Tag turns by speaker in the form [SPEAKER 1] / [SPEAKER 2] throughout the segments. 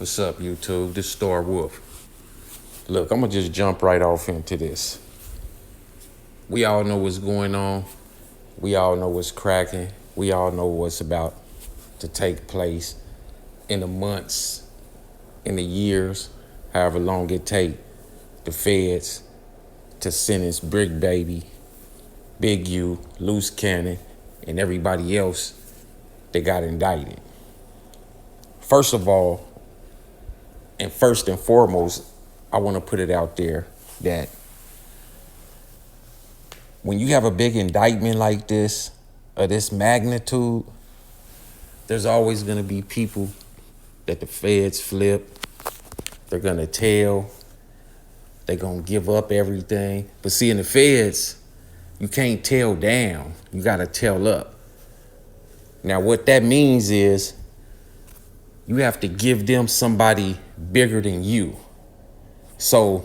[SPEAKER 1] What's up, YouTube? This is Starwolf. Look, I'm gonna just jump right off into this. We all know what's going on. We all know what's cracking. We all know what's about to take place in the months, in the years, however long it take the feds to sentence Bricc baby, bigu, Luce, Canon, and everybody else that got indicted. First of all, and first and foremost, I want to put it out there that when you have a big indictment like this, of this magnitude, there's always going to be people that the feds flip. They're going to tell. They're going to give up everything. But see, in the feds, you can't tell down. You got to tell up. Now, what that means is you have to give them somebody bigger than you. So,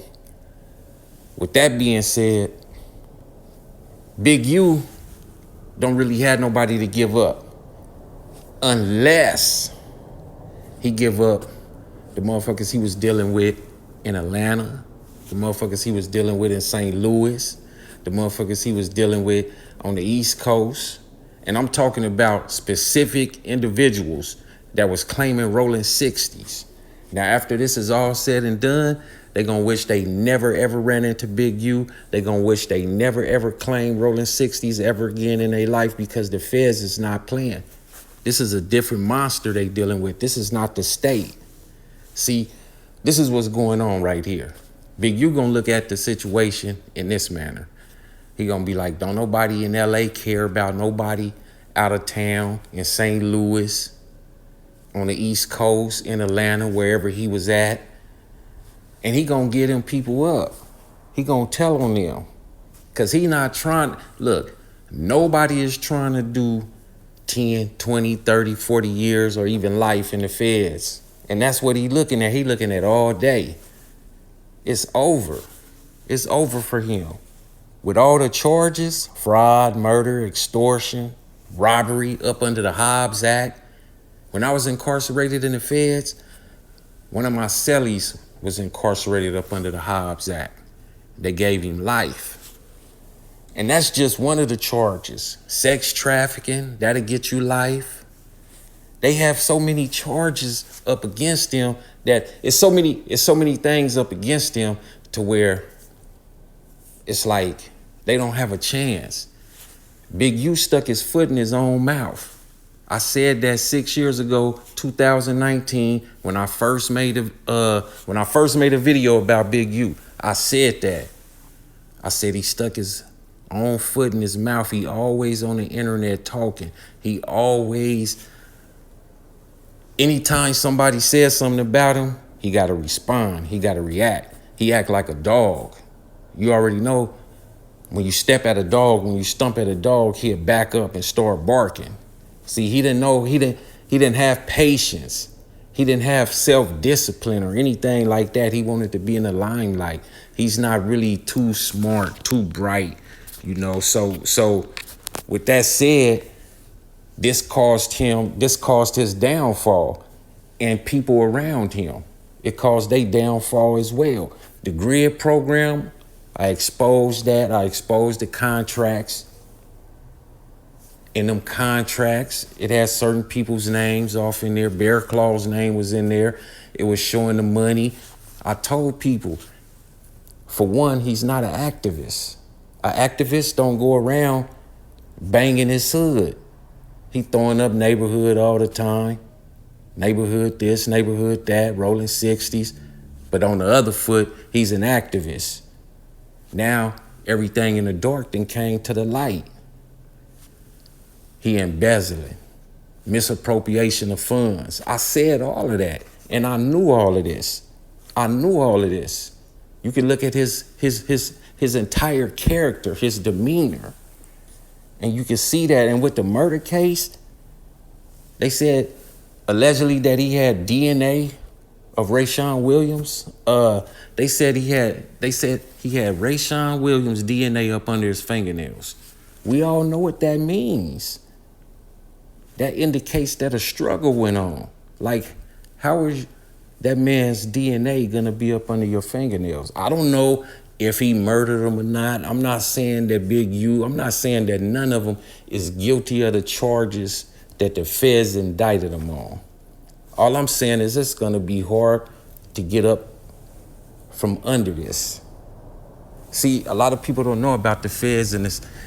[SPEAKER 1] with that being said, bigu don't really have nobody to give up unless he give up the motherfuckers he was dealing with in Atlanta, the motherfuckers he was dealing with in St. Louis, the motherfuckers he was dealing with on the East Coast. And I'm talking about specific individuals that was claiming rolling 60s. Now, after this is all said and done, they gonna wish they never ever ran into bigu. They gonna wish they never ever claimed rolling 60s ever again in their life, because the feds is not playing. This is a different monster they dealing with. This is not the state. See, this is what's going on right here. bigu gonna look at the situation in this manner. He gonna be like, don't nobody in LA care about nobody out of town in St. Louis, on the East Coast, in Atlanta, wherever he was at. And he gonna get them people up. He gonna tell on them. Cause he not trying, look, nobody is trying to do 10, 20, 30, 40 years or even life in the feds. And that's what he looking at. He looking at all day. It's over. It's over for him. With all the charges, fraud, murder, extortion, robbery up under the Hobbs Act. When I was incarcerated in the feds, one of my cellies was incarcerated up under the Hobbs Act. They gave him life. And that's just one of the charges. Sex trafficking, that'll get you life. They have so many charges up against them that it's so many things up against them to where it's like they don't have a chance. bigu stuck his foot in his own mouth. I said that 6 years ago, 2019, when I first made a video about bigu. I said that. I said he stuck his own foot in his mouth. He always on the internet talking. He always, anytime somebody says something about him, he got to respond. He got to react. He act like a dog. You already know when you step at a dog, when you stump at a dog, he'll back up and start barking. See, he didn't have patience. He didn't have self-discipline or anything like that. He wanted to be in the limelight. He's not really too smart, too bright, you know. So with that said, this caused his downfall and people around him. It caused their downfall as well. The grid program, I exposed that. I exposed the contracts. In them contracts, it has certain people's names off in there. Bear Claw's name was in there. It was showing the money. I told people, for one, he's not an activist. An activist don't go around banging his hood. He throwing up neighborhood all the time. Neighborhood this, neighborhood that, rolling 60s. But on the other foot, he's an activist. Now, everything in the dark then came to the light. He embezzling, misappropriation of funds. I said all of that, and I knew all of this. You can look at his entire character, his demeanor, and you can see that. And with the murder case, they said allegedly that he had DNA of Rayshawn Williams. They said he had Rayshawn Williams DNA up under his fingernails. We all know what that means. That indicates that a struggle went on. Like, how is that man's DNA gonna be up under your fingernails. I don't know if he murdered him or not. I'm not saying that bigu, I'm not saying that none of them is guilty of the charges that the feds indicted them on. All I'm saying is it's gonna be hard to get up from under this. See, a lot of people don't know about the feds, and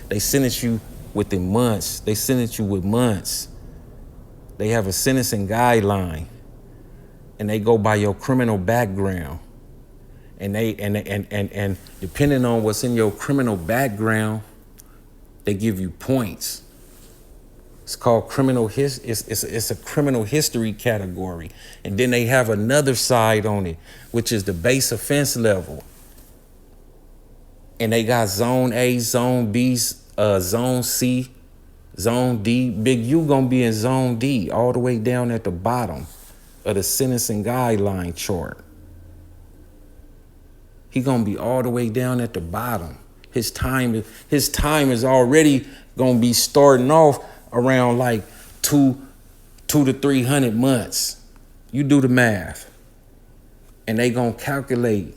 [SPEAKER 1] they sentence you within months. They sentence you with months. They have a sentencing guideline, and they go by your criminal background. And and depending on what's in your criminal background, they give you points. It's called it's a criminal history category. And then they have another side on it, which is the base offense level. And they got zone A, zone B, zone C, zone D. bigu gonna be in zone D, all the way down at the bottom of the sentencing guideline chart. He gonna be all the way down at the bottom. His time is already gonna be starting off around like 2 to 300 months. You do the math. And they gonna calculate.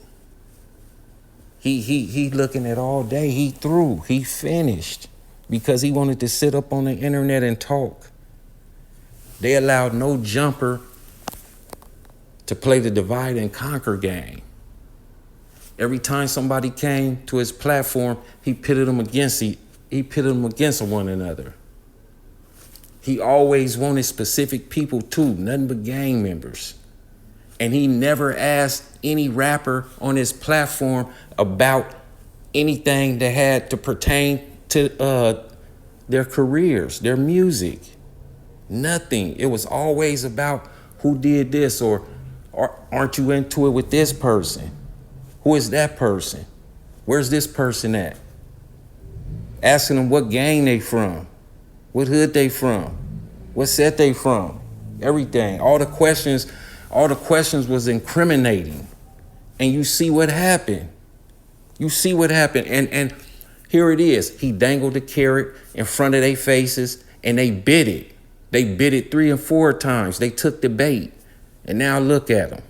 [SPEAKER 1] He looking at all day. He through. He finished because he wanted to sit up on the internet and talk. They allowed no jumper to play the divide and conquer game. Every time somebody came to his platform, he pitted them against one another. He always wanted specific people too, nothing but gang members. And he never asked any rapper on his platform about anything that had to pertain to their careers, their music. Nothing. It was always about who did this, or aren't you into it with this person? Who is that person? Where's this person at? Asking them what gang they from, what hood they from, what set they from, everything. All the questions was incriminating. And you see what happened. You see what happened. And here it is. He dangled the carrot in front of their faces and they bit it. They bit it 3 and 4 times. They took the bait. And now look at them.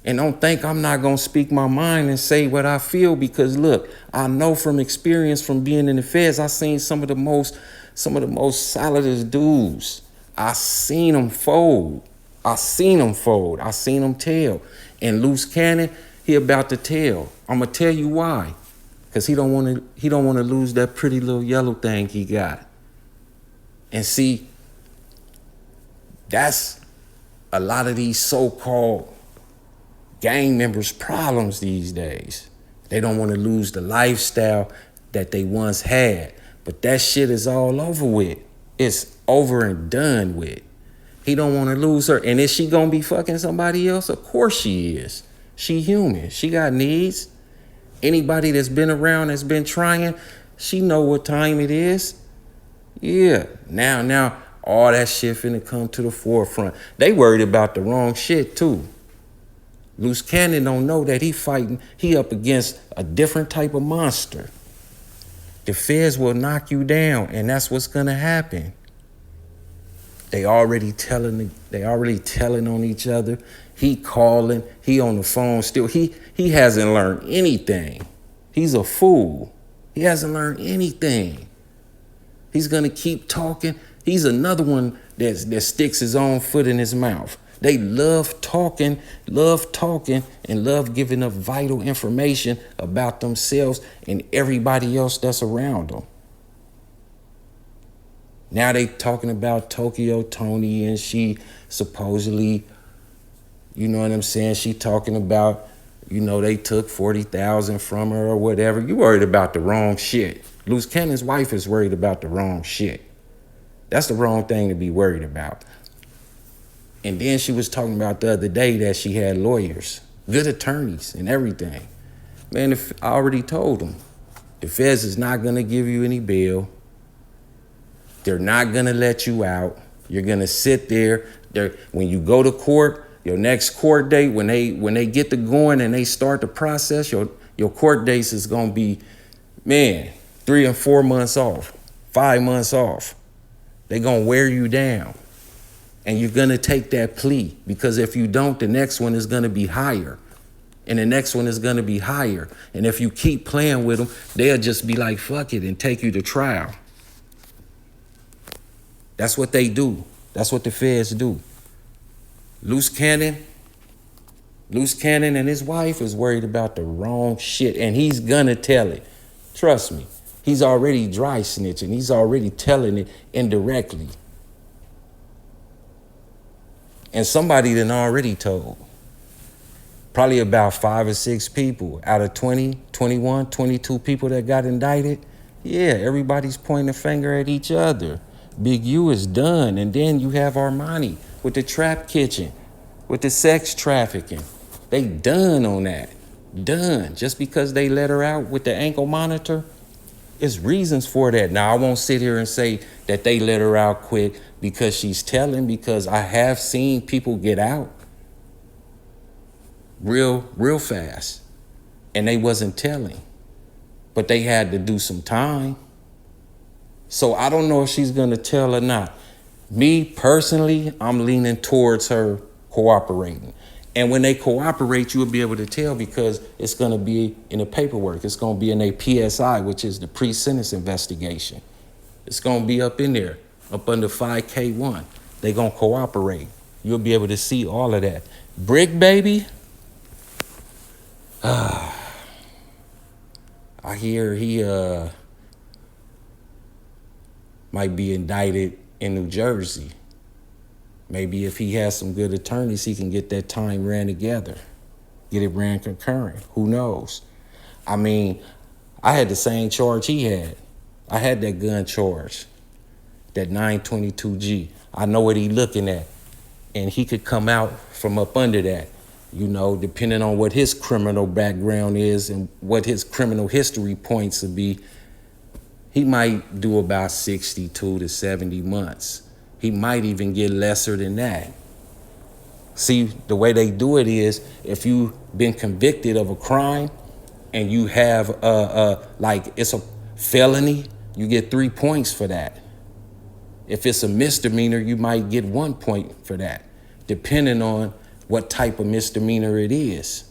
[SPEAKER 1] And don't think I'm not gonna speak my mind and say what I feel, because look, I know from experience from being in the feds, I seen some of the most solidest dudes. I seen them fold. I seen them tell. And Luce Canon, he about to tell. I'm gonna tell you why. Cause he don't wanna lose that pretty little yellow thing he got. And see, that's a lot of these so-called gang members' problems these days. They don't want to lose the lifestyle that they once had. But that shit is all over with. It's over and done with. He don't want to lose her. And is she going to be fucking somebody else? Of course she is. She human. She got needs. Anybody that's been around, that's been trying, she know what time it is. Yeah. Now, all that shit finna come to the forefront. They worried about the wrong shit too. Luce Canon don't know that he up against a different type of monster. The feds will knock you down, and that's what's gonna happen. They already telling on each other. He calling, he on the phone still. He hasn't learned anything. He's a fool. He hasn't learned anything. He's gonna keep talking. He's another one that sticks his own foot in his mouth. They love talking, and love giving up vital information about themselves and everybody else that's around them. Now they talking about Tokyo Tony, and she supposedly, you know what I'm saying? She talking about, they took 40,000 from her or whatever. You worried about the wrong shit. Luce Cannon's wife is worried about the wrong shit. That's the wrong thing to be worried about. And then she was talking about the other day that she had lawyers, good attorneys and everything. Man, I already told them, the feds is not gonna give you any bail. They're not gonna let you out. You're gonna sit there. When you go to court, your next court date, when they get to going and they start the process, your court dates is gonna be, 3 and 4 months off, 5 months off. They gonna wear you down. And you're going to take that plea, because if you don't, the next one is going to be higher. And the next one is going to be higher. And if you keep playing with them, they'll just be like, fuck it, and take you to trial. That's what they do. That's what the feds do. Luce Canon and his wife is worried about the wrong shit, and he's going to tell it. Trust me. He's already dry snitching. He's already telling it indirectly. And somebody done already told. Probably about 5 or 6 people out of 20, 21, 22 people that got indicted. Yeah, everybody's pointing a finger at each other. Bigu is done. And then you have Armani with the trap kitchen, with the sex trafficking. They done on that. Done. Just because they let her out with the ankle monitor, it's reasons for that. Now, I won't sit here and say that they let her out quick because she's telling, because I have seen people get out real fast, and they wasn't telling, but they had to do some time. So I don't know if she's gonna tell or not. Me personally, I'm leaning towards her cooperating. And when they cooperate, you'll be able to tell, because it's gonna be in the paperwork. It's gonna be in a PSI, which is the pre-sentence investigation. It's gonna be up in there, up under 5K1. They gonna cooperate. You'll be able to see all of that. Bricc, baby. I hear he might be indicted in New Jersey. Maybe if he has some good attorneys, he can get that time ran together, get it ran concurrent. Who knows? I mean, I had the same charge he had. I had that gun charge, that 922G. I know what he looking at, and he could come out from up under that. You know, depending on what his criminal background is and what his criminal history points to be, he might do about 62 to 70 months. He might even get lesser than that. See, the way they do it is, if you've been convicted of a crime and you have, like it's a felony, you get 3 points for that. If it's a misdemeanor, you might get 1 point for that, depending on what type of misdemeanor it is.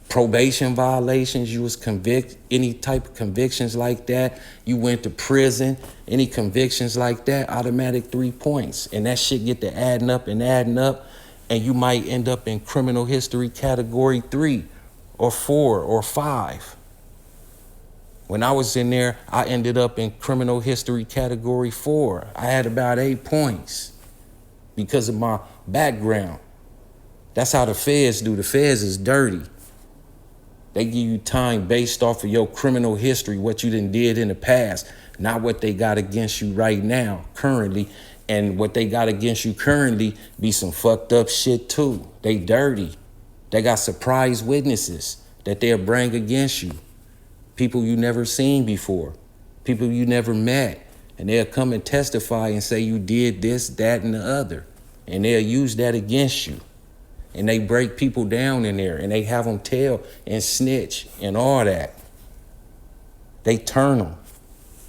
[SPEAKER 1] Probation violations, you was convicted, any type of convictions like that, you went to prison, any convictions like that, automatic 3 points. And that shit get to adding up, and you might end up in criminal history category 3 or 4 or 5. When I was in there, I ended up in criminal history category 4. I had about 8 points because of my background. That's how the feds do. The feds is dirty. They give you time based off of your criminal history, what you done did in the past, not what they got against you right now, currently. And what they got against you currently be some fucked up shit too. They dirty. They got surprise witnesses that they'll bring against you. People you never seen before, people you never met. And they'll come and testify and say you did this, that, and the other. And they'll use that against you. And they break people down in there, and they have them tell and snitch and all that. They turn them.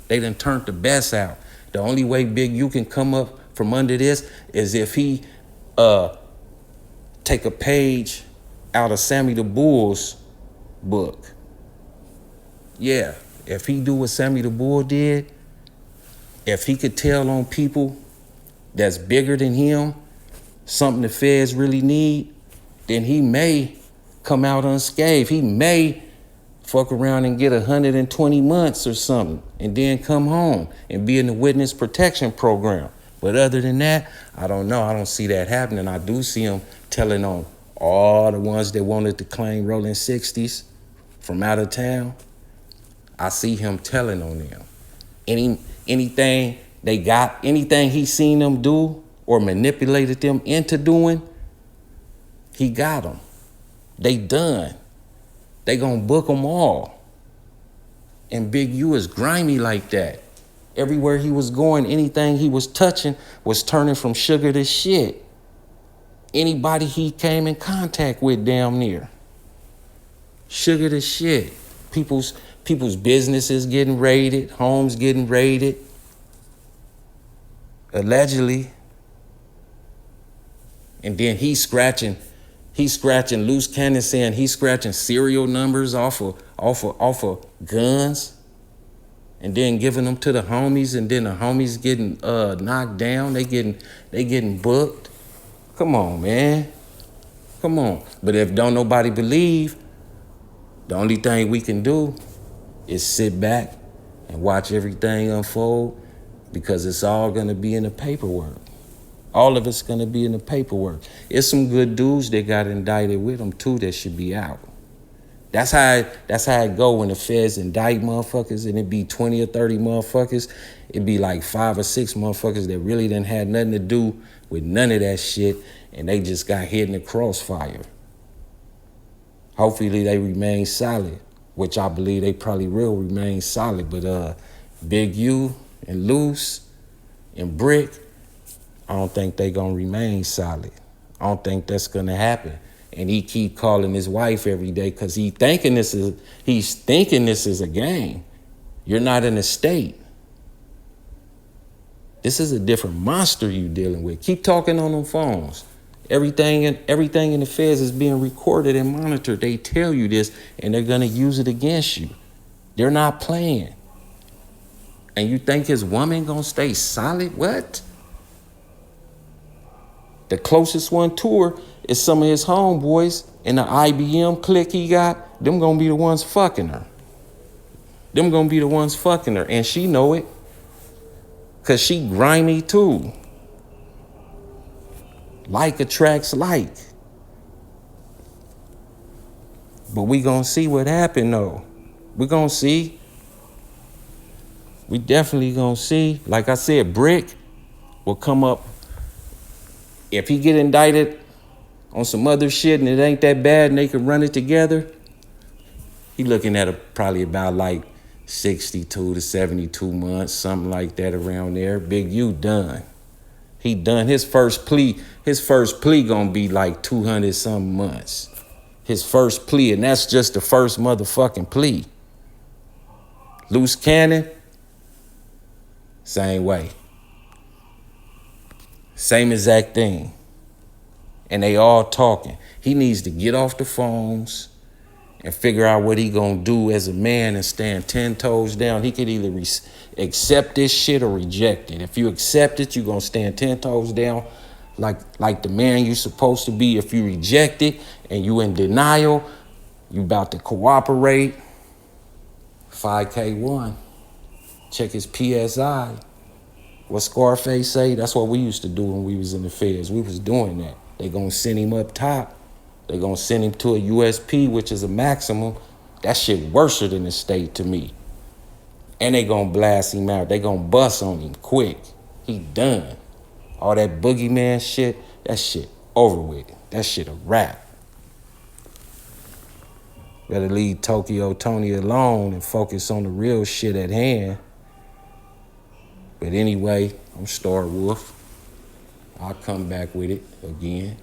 [SPEAKER 1] They done turned the best out. The only way bigu can come up from under this is if he take a page out of Sammy the Bull's book. Yeah, if he do what Sammy the Bull did, if he could tell on people that's bigger than him, something the feds really need, then he may come out unscathed. He may fuck around and get 120 months or something, and then come home and be in the witness protection program. But other than that, I don't know. I don't see that happening. I do see him telling on all the ones that wanted to claim rolling 60s from out of town. I see him telling on them. Anything they got, anything he seen them do or manipulated them into doing, he got them. They done. They gonna book them all. And bigu is grimy like that. Everywhere he was going, anything he was touching was turning from sugar to shit. Anybody he came in contact with damn near. Sugar to shit. People's businesses getting raided, homes getting raided. allegedly. And then he's scratching Luce Canon, saying he's scratching serial numbers off of guns, and then giving them to the homies, and then the homies getting knocked down. They getting booked. Come on, man. Come on. But if don't nobody believe, the only thing we can do is sit back and watch everything unfold, because it's all gonna be in the paperwork. All of it's gonna be in the paperwork. It's some good dudes that got indicted with them too that should be out. That's how it go when the feds indict motherfuckers, and it be 20 or 30 motherfuckers. It be like 5 or 6 motherfuckers that really didn't have nothing to do with none of that shit, and they just got hit in the crossfire. Hopefully they remain solid, which I believe they probably will remain solid. But bigu and Luce and Bricc, I don't think they gonna remain solid. I don't think that's gonna happen. And he keep calling his wife every day because he's thinking this is a game. You're not in a state. This is a different monster you dealing with. Keep talking on them phones. Everything in the feds is being recorded and monitored. They tell you this, and they're gonna use it against you. They're not playing. And you think his woman gonna stay solid? What? The closest one to her is some of his homeboys in the IBM clique he got. Them gonna be the ones fucking her. And she know it. Cause she grimy too. Like attracts like. But we gonna see what happened though. We gonna see. We definitely gonna see. Like I said, Bricc will come up. If he get indicted on some other shit and it ain't that bad and they can run it together, he looking at probably about like 62 to 72 months, something like that around there. bigu done. He done. His first plea gonna be like 200 something months. His first plea, and that's just the first motherfucking plea. Luce Canon, same way. Same exact thing. And they all talking. He needs to get off the phones and figure out what he gonna do as a man and stand 10 toes down. He could either accept this shit or reject it. If you accept it, you gonna stand 10 toes down like the man you supposed to be. If you reject it and you in denial, you about to cooperate. 5K1. Check his PSI. What Scarface say? That's what we used to do when we was in the feds. We was doing that. They gonna send him up top. They gonna send him to a USP, which is a maximum. That shit worse than the state to me. And they gonna blast him out. They gonna bust on him quick. He done. All that boogeyman shit, that shit over with. That shit a wrap. Better leave Tokyo Tony alone and focus on the real shit at hand. But anyway, I'm Starwolf. I'll come back with it again.